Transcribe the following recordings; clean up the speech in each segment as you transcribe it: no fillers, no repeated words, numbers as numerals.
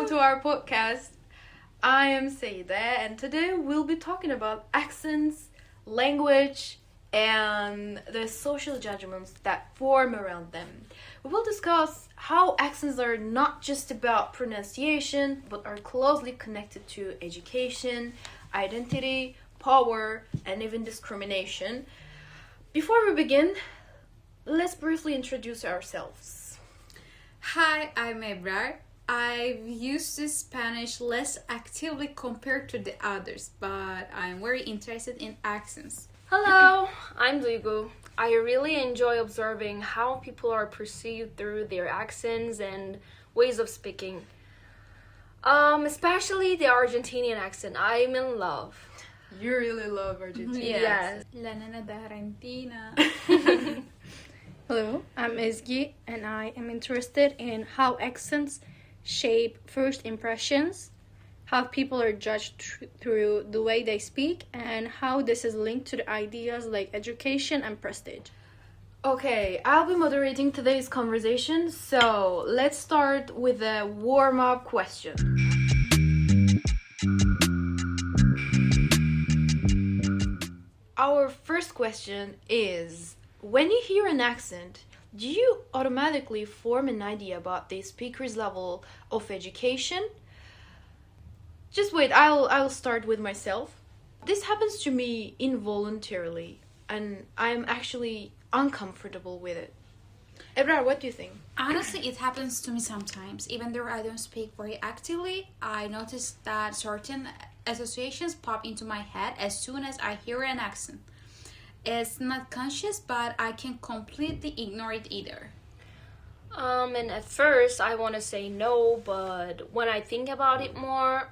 welcome to our podcast. I am Seida, and today we'll be talking about accents, language, and the social judgments that form around them. We will discuss how accents are not just about pronunciation, but are closely connected to education, identity, power, and even discrimination. Before we begin, let's briefly introduce ourselves. Hi, I'm Ebrar. I've used the Spanish less actively compared to the others, but I'm very interested in accents. Hello, I'm Duygu. I really enjoy observing how people are perceived through their accents and ways of speaking. Especially the Argentinian accent. I'm in love. You really love Argentina. Yes. La nena de Argentina. Hello, I'm Ezgi, and I am interested in how accents shape first impressions, how people are judged through the way they speak, and how this is linked to the ideas like education and prestige. Okay, I'll be moderating today's conversation, so let's start with a warm-up question. Our first question is, when you hear an accent, do you automatically form an idea about the speaker's level of education? Just wait, I'll start with myself. This happens to me involuntarily, and I'm actually uncomfortable with it. Ebrar, what do you think? Honestly, it happens to me sometimes. Even though I don't speak very actively, I notice that certain associations pop into my head as soon as I hear an accent. It's not conscious, but I can't completely ignore it either. And at first I want to say no, but when I think about it more,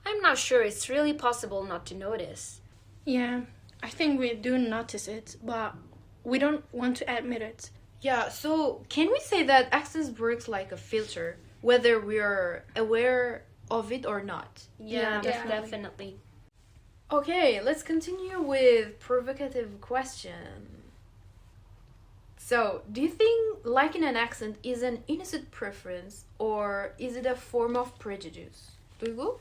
I'm not sure it's really possible not to notice. Yeah, I think we do notice it, but we don't want to admit it. Yeah, so can we say that accents works like a filter, whether we are aware of it or not? Yeah, definitely. Okay, let's continue with provocative question. So, do you think liking an accent is an innocent preference or is it a form of prejudice? Duygu?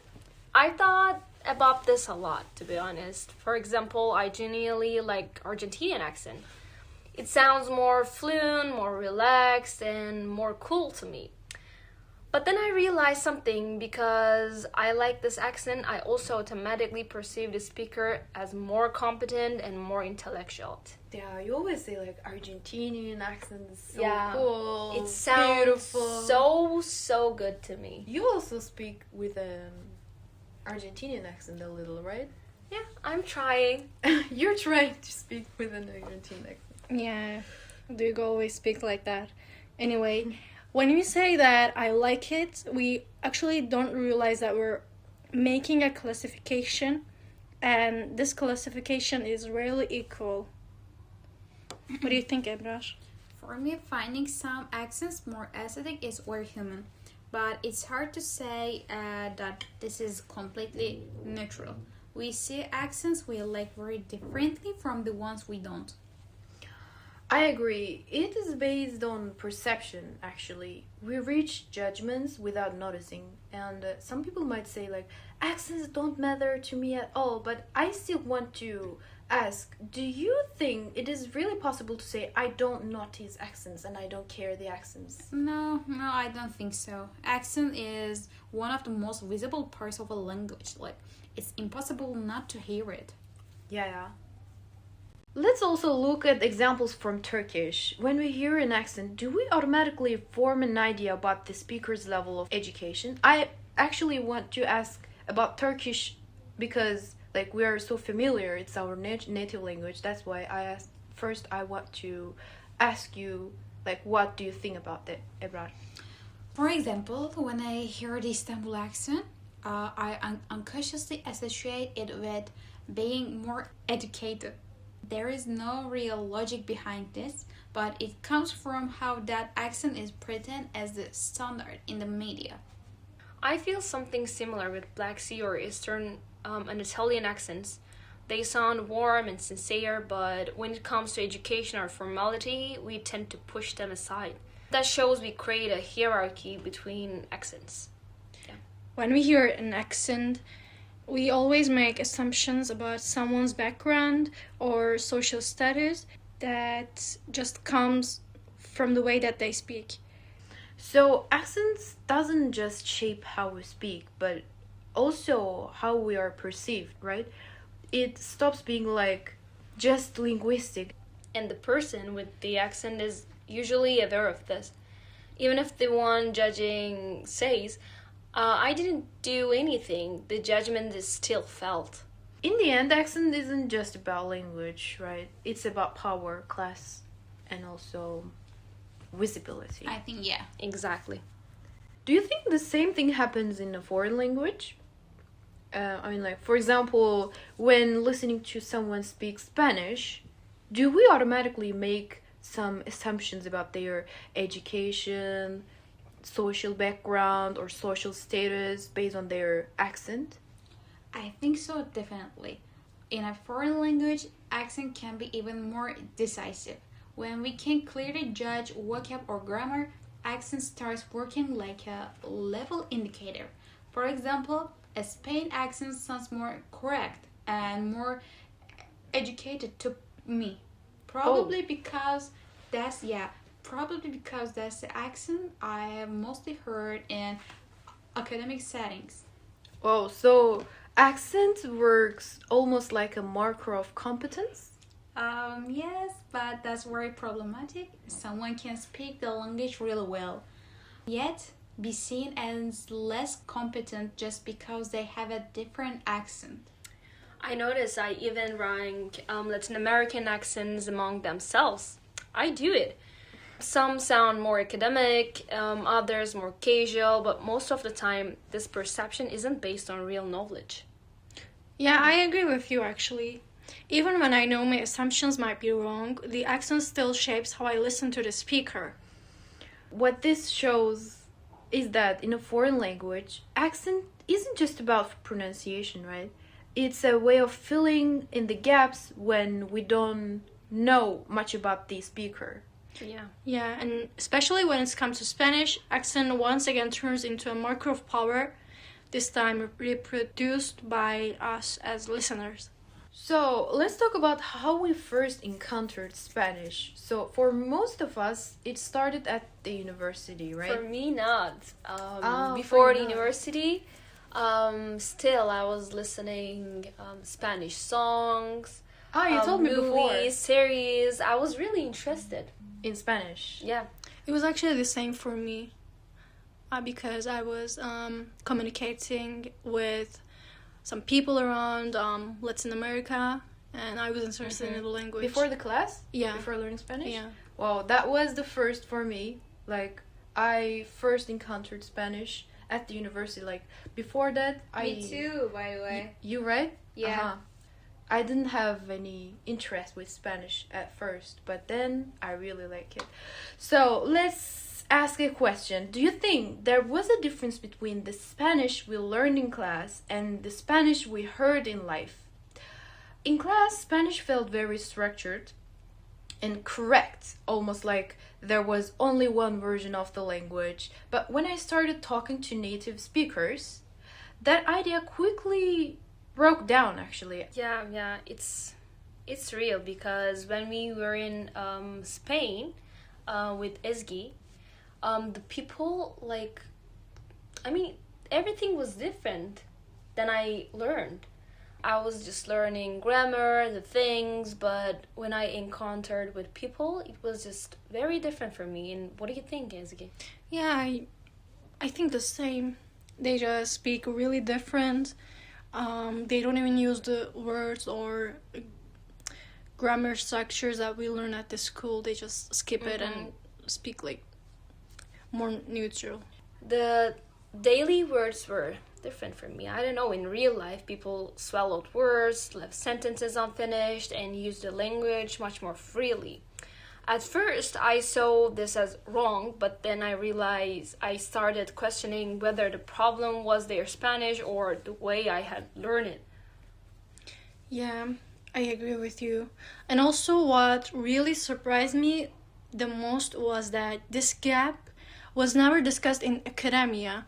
I thought about this a lot, to be honest. For example, I genuinely like Argentinian accent. It sounds more fluent, more relaxed, and more cool to me. But then I realized something. Because I like this accent, I also automatically perceive the speaker as more competent and more intellectual. Yeah, you always say like Argentinian accent is so Yeah, cool. It sounds beautiful. so good to me. You also speak with an Argentinian accent a little, right? Yeah, I'm trying. You're trying to speak with an Argentinian accent. Yeah, do you always speak like that? Anyway, when we say that I like it, we actually don't realize that we're making a classification, and this classification is rarely equal. What do you think, Ebrar? For me, finding some accents more aesthetic is very human, but it's hard to say that this is completely neutral. We see accents we like very differently from the ones we don't. I agree. It is based on perception, actually. We reach judgments without noticing. And some people might say, like, accents don't matter to me at all. But I still want to ask, do you think it is really possible to say, I don't notice accents and I don't care the accents? No, I don't think so. Accent is one of the most visible parts of a language. Like, it's impossible not to hear it. Yeah. Let's also look at examples from Turkish. When we hear an accent, do we automatically form an idea about the speaker's level of education? I actually want to ask about Turkish because like we are so familiar, it's our native language. That's why I asked first. I want to ask you, like, what do you think about that, Ebrar? For example, when I hear the Istanbul accent, I unconsciously associate it with being more educated. There is no real logic behind this, but it comes from how that accent is presented as the standard in the media. I feel something similar with Black Sea or Eastern and Italian accents. They sound warm and sincere, but when it comes to education or formality, we tend to push them aside. That shows we create a hierarchy between accents. when we hear an accent, we always make assumptions about someone's background or social status that just comes from the way that they speak. So accents doesn't just shape how we speak, but also how we are perceived, right? It stops being like just linguistic. And the person with the accent is usually aware of this. Even if the one judging says, I didn't do anything, the judgment is still felt. In the end, accent isn't just about language, right? It's about power, class, and also visibility. I think, yeah. Exactly. Do you think the same thing happens in a foreign language? Like, for example, when listening to someone speak Spanish, do we automatically make some assumptions about their education, social background, or social status based on their accent? I think so, definitely. In a foreign language, accent can be even more decisive. When we can clearly judge vocab or grammar, accent starts working like a level indicator. For example, a Spain accent sounds more correct and more educated to me. Probably because that's the accent I have mostly heard in academic settings. Oh, so accent works almost like a marker of competence? Yes, but that's very problematic. Someone can speak the language really well, yet be seen as less competent just because they have a different accent. I notice I even rank Latin American accents among themselves. I do it. Some sound more academic, others more casual, but most of the time, this perception isn't based on real knowledge. Yeah, I agree with you actually. Even when I know my assumptions might be wrong, the accent still shapes how I listen to the speaker. What this shows is that in a foreign language, accent isn't just about pronunciation, right? It's a way of filling in the gaps when we don't know much about the speaker. Yeah. Yeah, and especially when it comes to Spanish, accent once again turns into a marker of power, this time reproduced by us as listeners. So let's talk about how we first encountered Spanish. So for most of us, it started at the university, right? For me, not. For Before you the not. university, still I was listening Spanish songs. Oh, you told me before. Movies, series. I was really interested. In Spanish. Yeah. It was actually the same for me because I was communicating with some people around Latin America, and I was interested in the language. Before the class? Yeah. Before learning Spanish? Yeah. Wow, that was the first for me. Like, I first encountered Spanish at the university. Like, before that, Me too, by the way. You right? Yeah. Uh-huh. I didn't have any interest with Spanish at first, but then I really like it. So let's ask a question. Do you think there was a difference between the Spanish we learned in class and the Spanish we heard in life? In class, Spanish felt very structured and correct, almost like there was only one version of the language. But when I started talking to native speakers, that idea quickly broke down, actually. Yeah, it's real because when we were in Spain with Ezgi, the people everything was different than I learned. I was just learning grammar, the things, but when I encountered with people, it was just very different for me. And what do you think, Ezgi? Yeah, I think the same. They just speak really different. They don't even use the words or grammar structures that we learn at the school. They just skip it and speak like more neutral. The daily words were different for me. I don't know, in real life, people swallowed words, left sentences unfinished, and used the language much more freely. At first, I saw this as wrong, but then I realized I started questioning whether the problem was their Spanish or the way I had learned it. Yeah, I agree with you. And also what really surprised me the most was that this gap was never discussed in academia.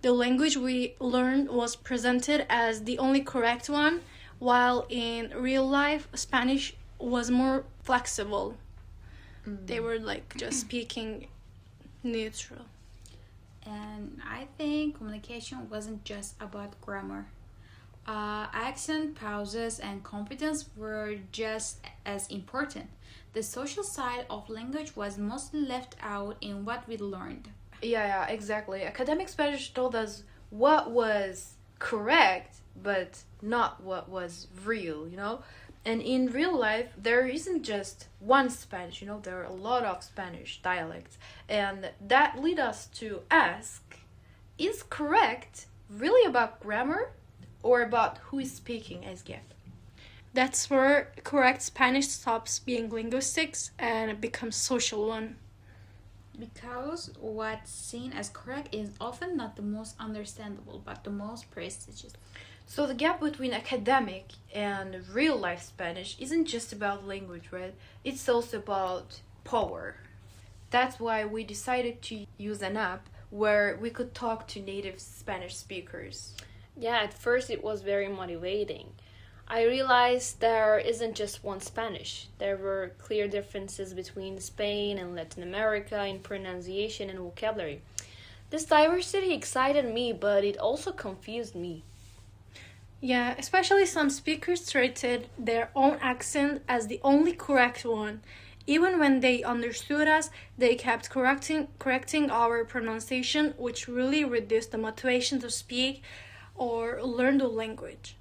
the language we learned was presented as the only correct one, while in real life, Spanish was more flexible. They were like just speaking neutral. And I think communication wasn't just about grammar. Accent, pauses, and competence were just as important. The social side of language was mostly left out in what we learned. Yeah, exactly. Academic Spanish told us what was correct, but not what was real, you know? And in real life, there isn't just one Spanish, you know, there are a lot of Spanish dialects. And that led us to ask, is correct really about grammar or about who is speaking as gift? That's where correct Spanish stops being linguistics and becomes social one. Because what's seen as correct is often not the most understandable, but the most prestigious. So the gap between academic and real life Spanish isn't just about language, right? It's also about power. That's why we decided to use an app where we could talk to native Spanish speakers. Yeah, at first it was very motivating. I realized there isn't just one Spanish. There were clear differences between Spain and Latin America in pronunciation and vocabulary. This diversity excited me, but it also confused me. Yeah, especially some speakers treated their own accent as the only correct one. Even when they understood us, they kept correcting our pronunciation, which really reduced the motivation to speak or learn the language.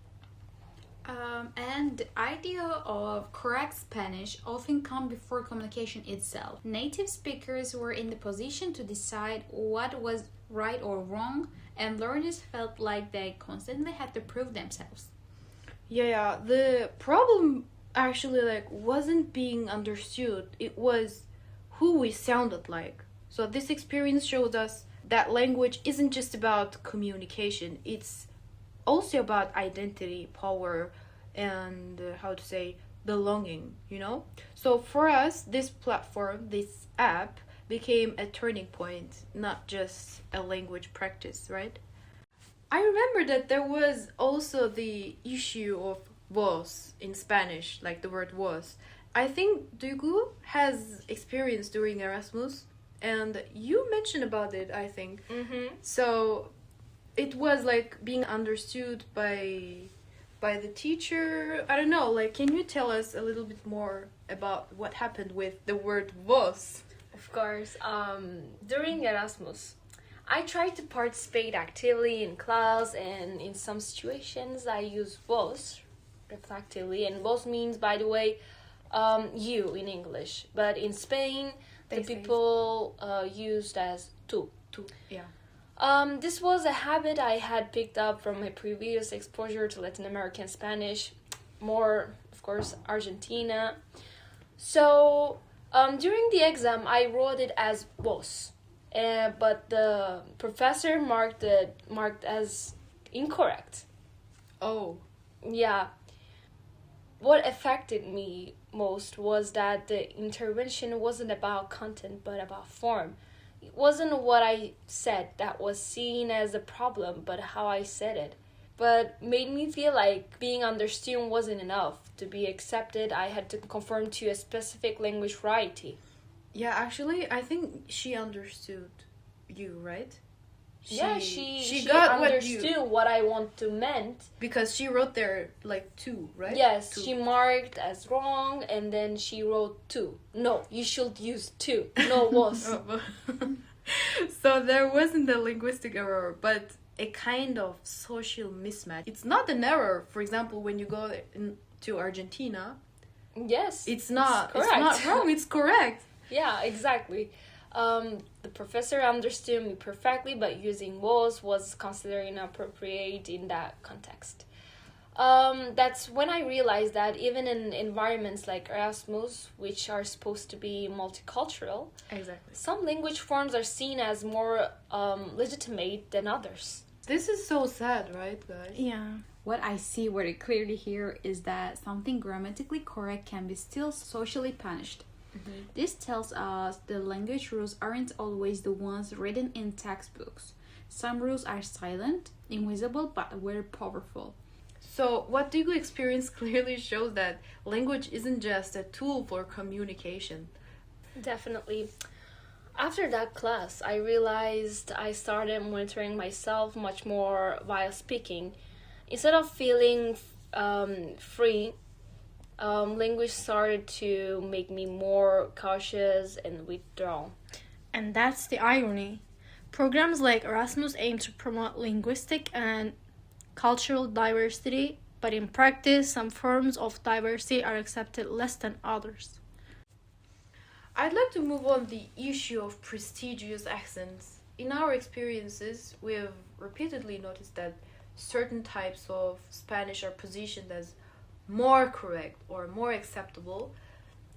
And the idea of correct Spanish often comes before communication itself. Native speakers were in the position to decide what was right or wrong, and learners felt like they constantly had to prove themselves. Yeah, the problem actually wasn't being understood. It was who we sounded like. So this experience showed us that language isn't just about communication. It's also about identity, power, and belonging, you know? So for us, this platform, this app, became a turning point, not just a language practice, right? I remember that there was also the issue of was in Spanish, like the word was. I think Duygu has experience during Erasmus, and you mentioned about it, I think. So it was being understood by the teacher. I don't know, can you tell us a little bit more about what happened with the word was? Of course, during Erasmus, I tried to participate actively in class, and in some situations I use was reflectively, and was means, by the way, you in English, but in Spain the people used as tú. Yeah. This was a habit I had picked up from my previous exposure to Latin American Spanish, more, of course, Argentina. So during the exam, I wrote it as was, but the professor marked as incorrect. Oh. Yeah. What affected me most was that the intervention wasn't about content, but about form. It wasn't what I said that was seen as a problem, but how I said it. But made me feel like being understood wasn't enough. To be accepted, I had to conform to a specific language variety. Yeah, actually, I think she understood you, right? She got understood what I want to meant. Because she wrote there, two, right? Yes, two. she marked as wrong, and then she wrote two. No, you should use two. No, was. So there wasn't a linguistic error, but a kind of social mismatch. It's not an error. For example, when you go to Argentina, yes, it's not wrong. It's correct. Yeah, exactly. The professor understood me perfectly, but using was considered inappropriate in that context. That's when I realized that even in environments like Erasmus, which are supposed to be multicultural, exactly, some language forms are seen as more legitimate than others. This is so sad, right, guys? Yeah. What I see very clearly here is that something grammatically correct can be still socially punished. This tells us the language rules aren't always the ones written in textbooks. Some rules are silent, invisible, but very powerful. So, what do you experience clearly shows that language isn't just a tool for communication. Definitely. After that class, I realized I started monitoring myself much more while speaking. Instead of feeling free, language started to make me more cautious and withdrawn. And that's the irony. Programs like Erasmus aim to promote linguistic and cultural diversity, but in practice, some forms of diversity are accepted less than others. I'd like to move on the issue of prestigious accents. In our experiences, we have repeatedly noticed that certain types of Spanish are positioned as more correct or more acceptable.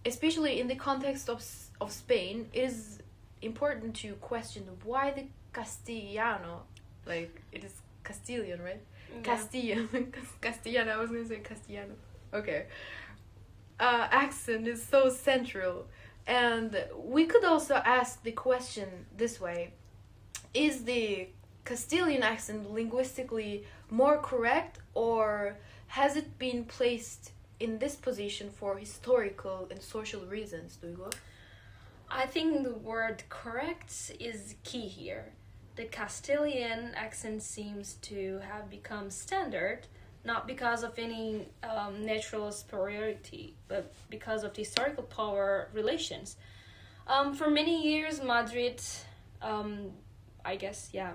Especially in the context of Spain, it is important to question why the Castellano, like it is Castilian, right? Yeah. Castellano, I was going to say Castellano. Okay. Accent is so central. And we could also ask the question this way: is the Castilian accent linguistically more correct, or has it been placed in this position for historical and social reasons, Duygu? I think the word correct is key here. The Castilian accent seems to have become standard, not because of any natural superiority, but because of the historical power relations. For many years, Madrid,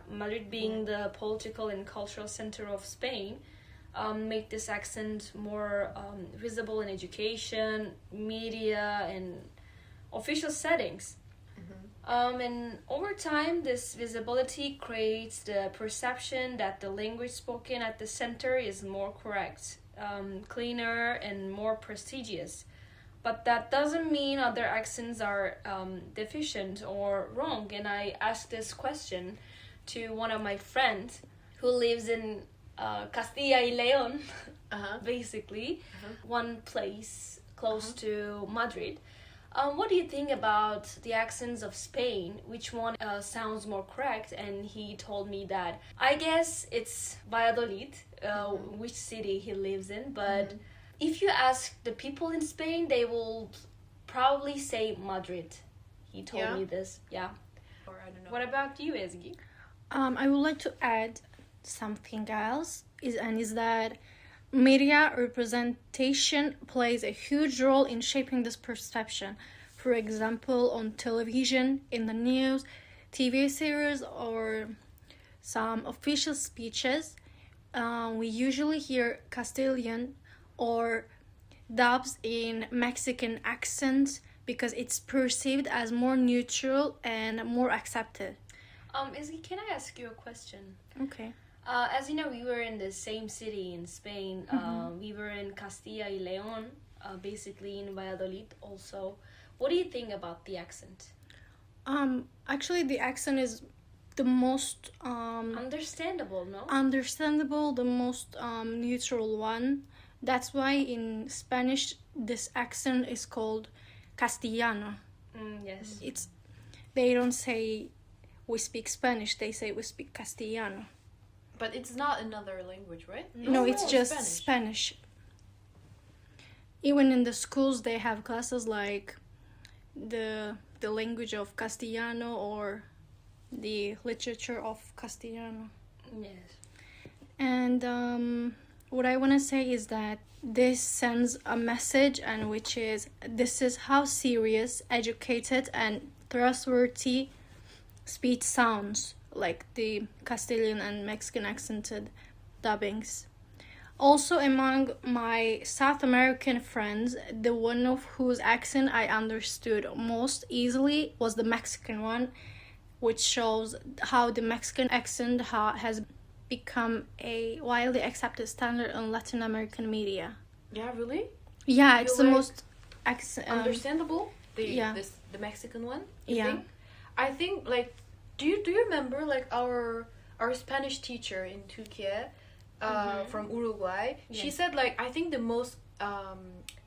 Madrid being the political and cultural center of Spain, made this accent more visible in education, media, and official settings. And over time, this visibility creates the perception that the language spoken at the center is more correct, cleaner, and more prestigious. But that doesn't mean other accents are deficient or wrong. And I asked this question to one of my friends who lives in Castilla y León, basically, one place close to Madrid. What do you think about the accents of Spain? Which one sounds more correct? And he told me that I guess it's Valladolid, which city he lives in. But if you ask the people in Spain, they will probably say Madrid. He told me this, Or I don't know. What about you, Ezgi? I would like to add something else, is that media representation plays a huge role in shaping this perception. For example, on television, in the news, TV series, or some official speeches, we usually hear Castilian or dubs in Mexican accents because it's perceived as more neutral and more accepted. Ezgi, can I ask you a question? Okay. As you know, we were in the same city in Spain. We were in Castilla y León, basically in Valladolid also. What do you think about the accent? Actually, the accent is the most Understandable, no? understandable, the most neutral one. That's why in Spanish, this accent is called Castellano. Yes. They don't say we speak Spanish, they say we speak Castellano. But it's not another language, right? No, it's just Spanish. Even in the schools, they have classes like the language of Castellano or the literature of Castellano. Yes. And what I want to say is that this sends a message, and which is this is how serious, educated, and trustworthy speech sounds, like the Castilian and Mexican accented dubbings. Also, among my South American friends, the one of whose accent I understood most easily was the Mexican one, which shows how the Mexican accent has become a widely accepted standard in Latin American media. Yeah, really? Yeah, it's the like most understandable. The Mexican one. I think like do you remember like our Spanish teacher in Turkey from Uruguay? Yes. She said like I think the most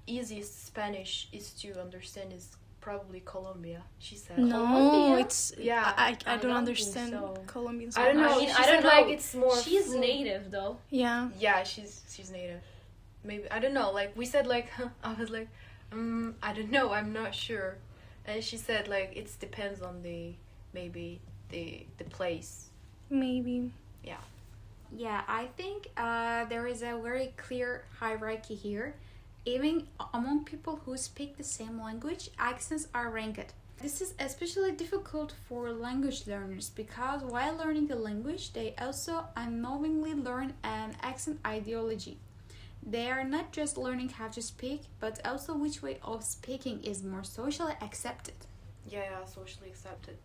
easiest Spanish is to understand is probably Colombia. She said. No, Colombia? it's Yeah, I I don't don't think understand so. Colombian. I don't know. I mean, She I don't said, like, know. it's more. She's flu- native though. Yeah. Yeah, she's native. Maybe I don't know. Like we said, like I was like, I don't know. I'm not sure. And she said like it depends on maybe the place. Maybe. Yeah, I think there is a very clear hierarchy here. Even among people who speak the same language, accents are ranked. This is especially difficult for language learners because while learning the language, they also unknowingly learn an accent ideology. They are not just learning how to speak, but also which way of speaking is more socially accepted. Yeah, socially accepted.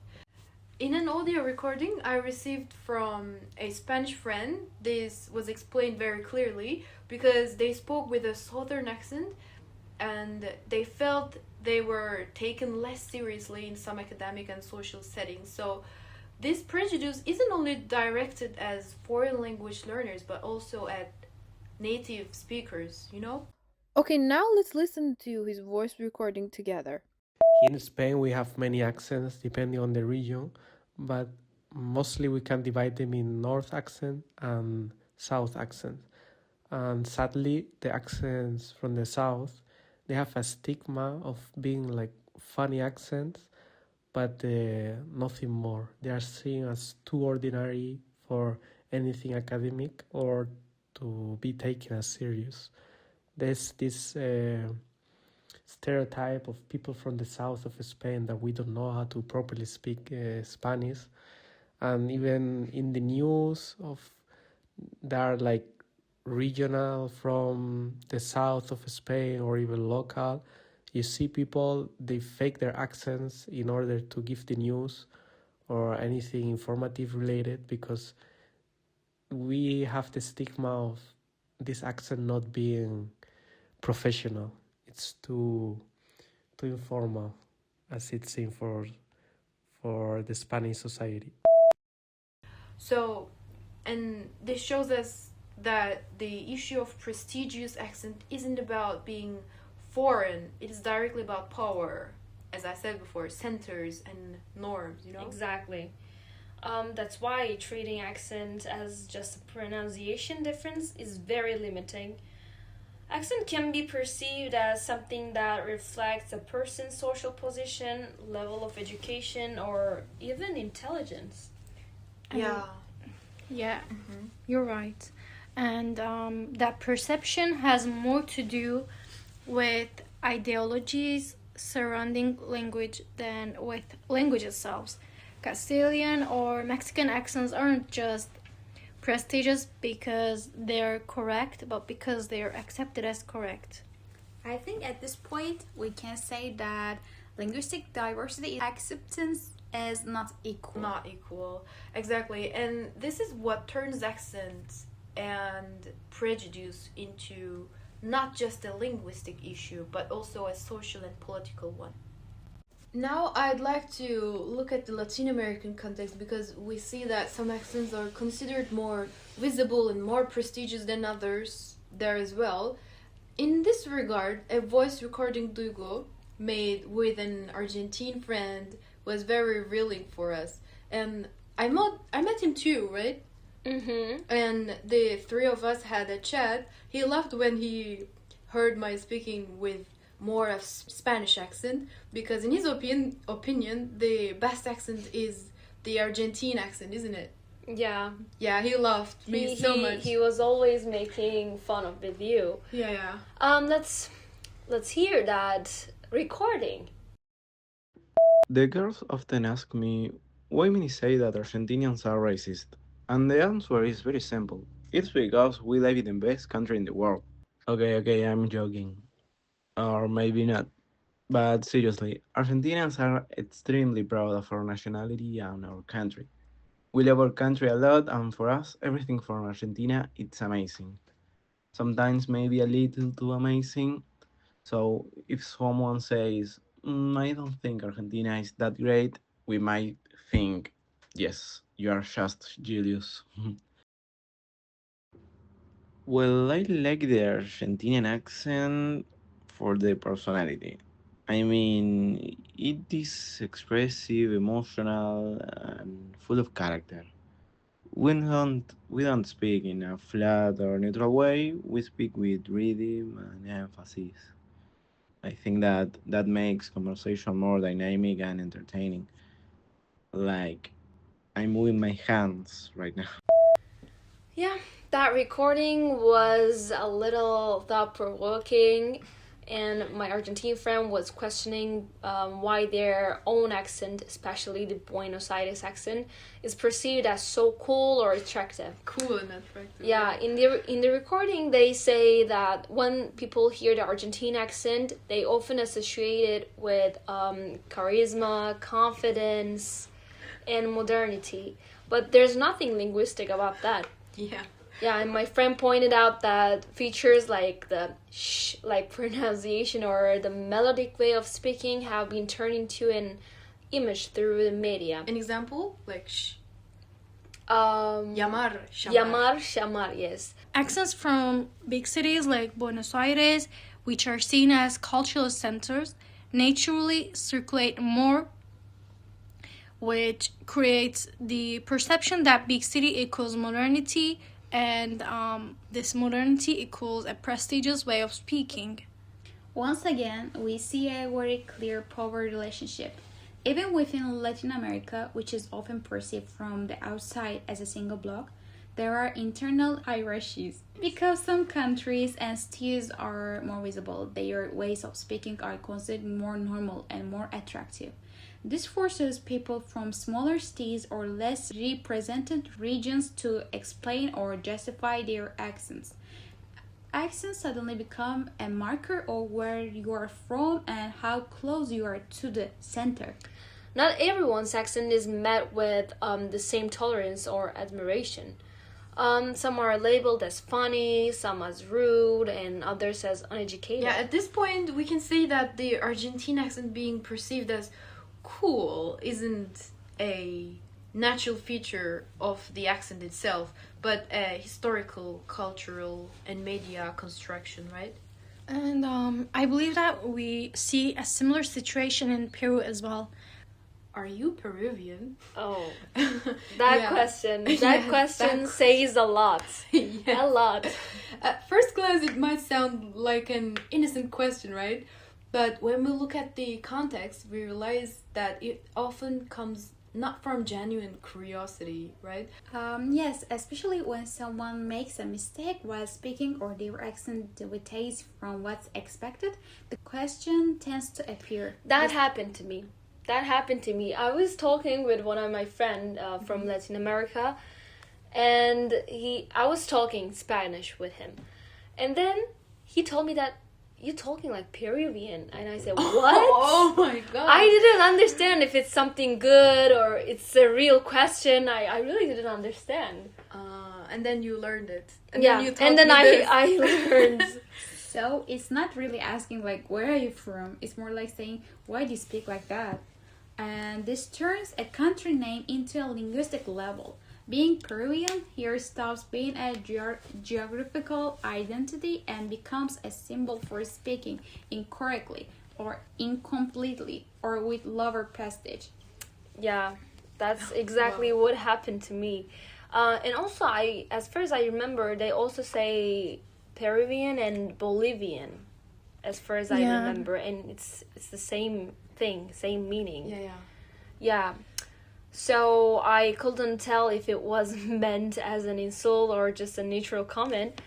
In an audio recording I received from a Spanish friend, this was explained very clearly because they spoke with a southern accent and they felt they were taken less seriously in some academic and social settings. So this prejudice isn't only directed as foreign language learners but also at native speakers, you know? Okay, now let's listen to his voice recording together. Here in Spain, we have many accents depending on the region, but mostly we can divide them in North accent and South accent. And sadly, the accents from the South, they have a stigma of being like funny accents, but nothing more. They are seen as too ordinary for anything academic or to be taken as serious. There's this stereotype of people from the south of Spain that we don't know how to properly speak Spanish, and even in the news of there are like regional from the south of Spain or even local, you see people, they fake their accents in order to give the news or anything informative related, because we have the stigma of this accent not being professional. It's too informal, as it's seen for the Spanish society. So, and this shows us that the issue of prestigious accent isn't about being foreign, it is directly about power, as I said before, centers and norms, you know? Exactly. That's why treating accent as just a pronunciation difference is very limiting. Accent can be perceived as something that reflects a person's social position, level of education, or even intelligence. Yeah. Yeah, you're right. And that perception has more to do with ideologies surrounding language than with language itself. Castilian or Mexican accents aren't just prestigious because they're correct, but because they're accepted as correct. I think at this point we can say that linguistic diversity acceptance is not equal. Not equal. Exactly. And this is what turns accent and prejudice into not just a linguistic issue, but also a social and political one. Now I'd like to look at the Latin American context because we see that some accents are considered more visible and more prestigious than others there as well. In this regard, a voice recording Duygu made with an Argentine friend was very revealing for us. And I met him too, right? Mm-hmm. And the three of us had a chat. He laughed when he heard my speaking with more of Spanish accent because in his opinion the best accent is the Argentine accent, isn't it? Yeah. Yeah, he loved me so much. He was always making fun of with you. Yeah. Let's hear that recording. The girls often ask me why many say that Argentinians are racist, and the answer is very simple. It's because we live in the best country in the world. Okay, I'm joking. Or maybe not. But seriously, Argentinians are extremely proud of our nationality and our country. We love our country a lot, and for us, everything from Argentina, it's amazing. Sometimes maybe a little too amazing. So if someone says, I don't think Argentina is that great, we might think, yes, you are just Julius. Well, I like the Argentinian accent for the personality. I mean, it is expressive, emotional, and full of character. We don't speak in a flat or neutral way. We speak with rhythm and emphasis. I think that makes conversation more dynamic and entertaining. Like I'm moving my hands right now. Yeah, that recording was a little thought provoking, and my Argentine friend was questioning why their own accent, especially the Buenos Aires accent, is perceived as so cool or attractive. Cool and attractive. Yeah, in the recording they say that when people hear the Argentine accent, they often associate it with charisma, confidence, and modernity. But there's nothing linguistic about that. Yeah. Yeah, and my friend pointed out that features like the sh, like pronunciation or the melodic way of speaking have been turned into an image through the media. An example? Like Um, llamar, Shamar, yes. Accents from big cities like Buenos Aires, which are seen as cultural centers, naturally circulate more, which creates the perception that big city equals modernity, and this modernity equals a prestigious way of speaking. Once again, we see a very clear power relationship. Even within Latin America, which is often perceived from the outside as a single block, there are internal hierarchies. Because some countries and cities are more visible, their ways of speaking are considered more normal and more attractive. This forces people from smaller cities or less represented regions to explain or justify their accents. Accents suddenly become a marker of where you are from and how close you are to the center. Not everyone's accent is met with the same tolerance or admiration. Some are labeled as funny, some as rude, and others as uneducated. Yeah, at this point, we can say that the Argentine accent being perceived as cool isn't a natural feature of the accent itself, but a historical, cultural, and media construction, right? And I believe that we see a similar situation in Peru as well. Are you Peruvian? Oh, that Yeah. question. That Yes, question that says a lot. Yeah. A lot. At first glance, it might sound like an innocent question, right? But when we look at the context, we realize that it often comes not from genuine curiosity, right? Yes, especially when someone makes a mistake while speaking or their accent deviates from what's expected, the question tends to appear. That happened to me. I was talking with one of my friends from Latin America, and I was talking Spanish with him, and then he told me that you're talking like Peruvian, and I said, what? Oh my god! I didn't understand if it's something good or it's a real question. I really didn't understand. And then you learned it. And Yeah, then you taught and then me this. I learned. So it's not really asking like where are you from? It's more like saying why do you speak like that? And this turns a country name into a linguistic level. Being Peruvian here stops being a geographical identity and becomes a symbol for speaking incorrectly or incompletely or with lower prestige. Yeah, that's exactly what happened to me. And also, as far as I remember, they also say Peruvian and Bolivian, as far as I Yeah. remember, and it's the same thing, same meaning. Yeah. Yeah. So I couldn't tell if it was meant as an insult or just a neutral comment.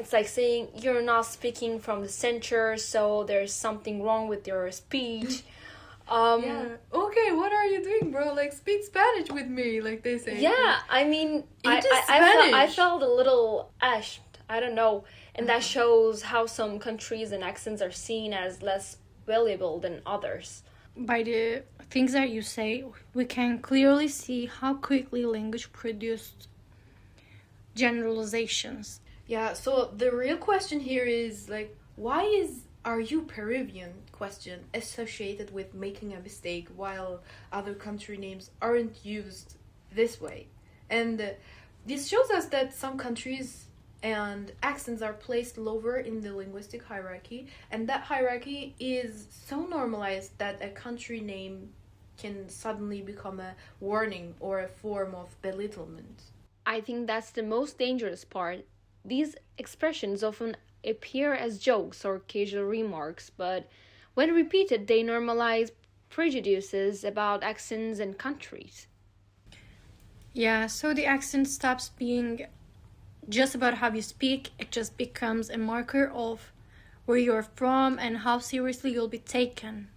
It's like saying you're not speaking from the center, so there's something wrong with your speech. Okay, what are you doing, bro? Like, speak Spanish with me, like they say. Yeah, I mean, Into I Spanish. felt a little ashed. I don't know, and that shows how some countries and accents are seen as less valuable than others. By the things that you say, we can clearly see how quickly language produced generalizations. Yeah, so the real question here is, like, why is "are you Peruvian" question associated with making a mistake while other country names aren't used this way? And this shows us that some countries and accents are placed lower in the linguistic hierarchy, and that hierarchy is so normalized that a country name can suddenly become a warning or a form of belittlement. I think that's the most dangerous part. These expressions often appear as jokes or casual remarks, but when repeated, they normalize prejudices about accents and countries. Yeah, so the accent stops being just about how you speak, it just becomes a marker of where you're from and how seriously you'll be taken.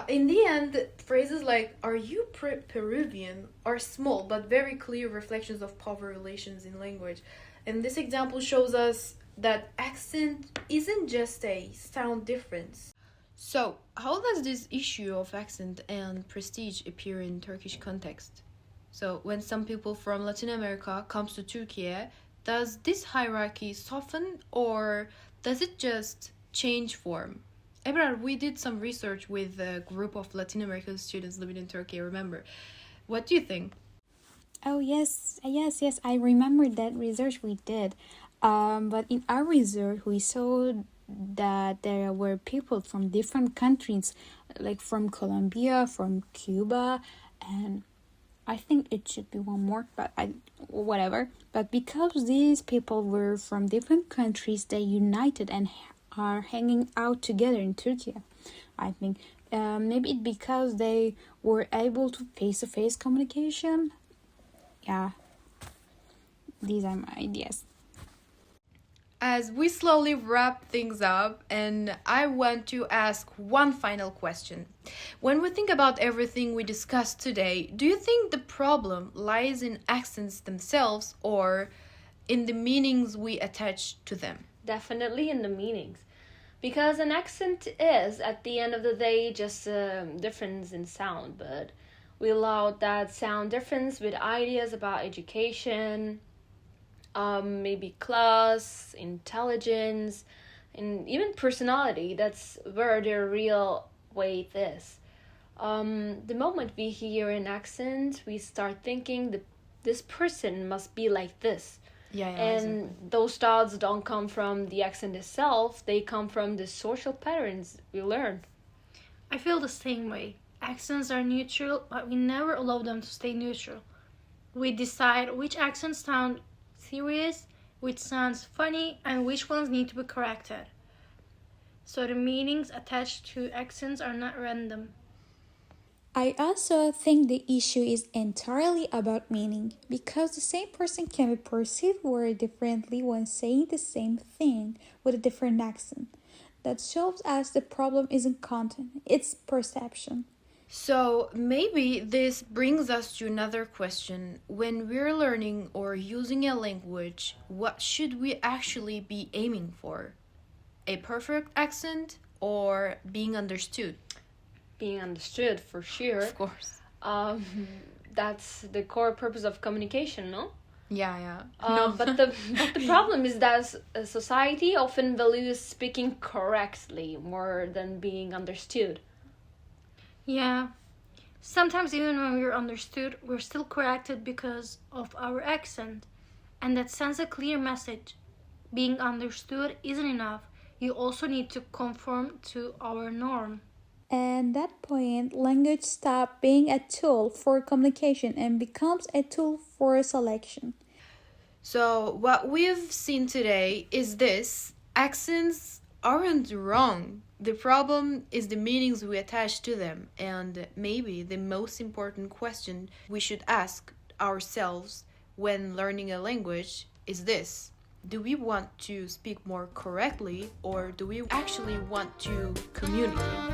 In the end, phrases like "Are you Peruvian?" are small but very clear reflections of power relations in language. And this example shows us that accent isn't just a sound difference. So, how does this issue of accent and prestige appear in Turkish context? So, when some people from Latin America comes to Turkey, does this hierarchy soften or does it just change form? Ebrar, we did some research with a group of Latin American students living in Turkey, remember. What do you think? Oh, yes, I remember that research we did. But in our research, we saw that there were people from different countries, like from Colombia, from Cuba, and I think it should be one more, but whatever. But because these people were from different countries, they united and are hanging out together in Turkey. I think maybe it because they were able to face-to-face communication. Yeah, these are my ideas. As we slowly wrap things up, and I want to ask one final question. When we think about everything we discussed today, do you think the problem lies in accents themselves or in the meanings we attach to them? Definitely in the meanings. Because an accent is, at the end of the day, just a difference in sound, but we allow that sound difference with ideas about education, maybe class, intelligence, and even personality. That's where the real weight is. The moment we hear an accent, we start thinking that this person must be like this. And exactly. those thoughts don't come from the accent itself, they come from the social patterns we learn. I feel the same way. Accents are neutral, but we never allow them to stay neutral. We decide which accents sound serious, which sounds funny, and which ones need to be corrected. So the meanings attached to accents are not random. I also think the issue is entirely about meaning, because the same person can be perceived very differently when saying the same thing with a different accent. That shows us the problem isn't content, it's perception. So maybe this brings us to another question. When we're learning or using a language, what should we actually be aiming for? A perfect accent or being understood? Being understood, for sure. Of course. That's the core purpose of communication, no? Yeah. But the problem is that society often values speaking correctly more than being understood. Yeah. Sometimes even when we're understood, we're still corrected because of our accent. And that sends a clear message. Being understood isn't enough. You also need to conform to our norm. And at that point, language stops being a tool for communication and becomes a tool for selection. So what we've seen today is this: accents aren't wrong. The problem is the meanings we attach to them, and maybe the most important question we should ask ourselves when learning a language is this: do we want to speak more correctly, or do we actually want to communicate?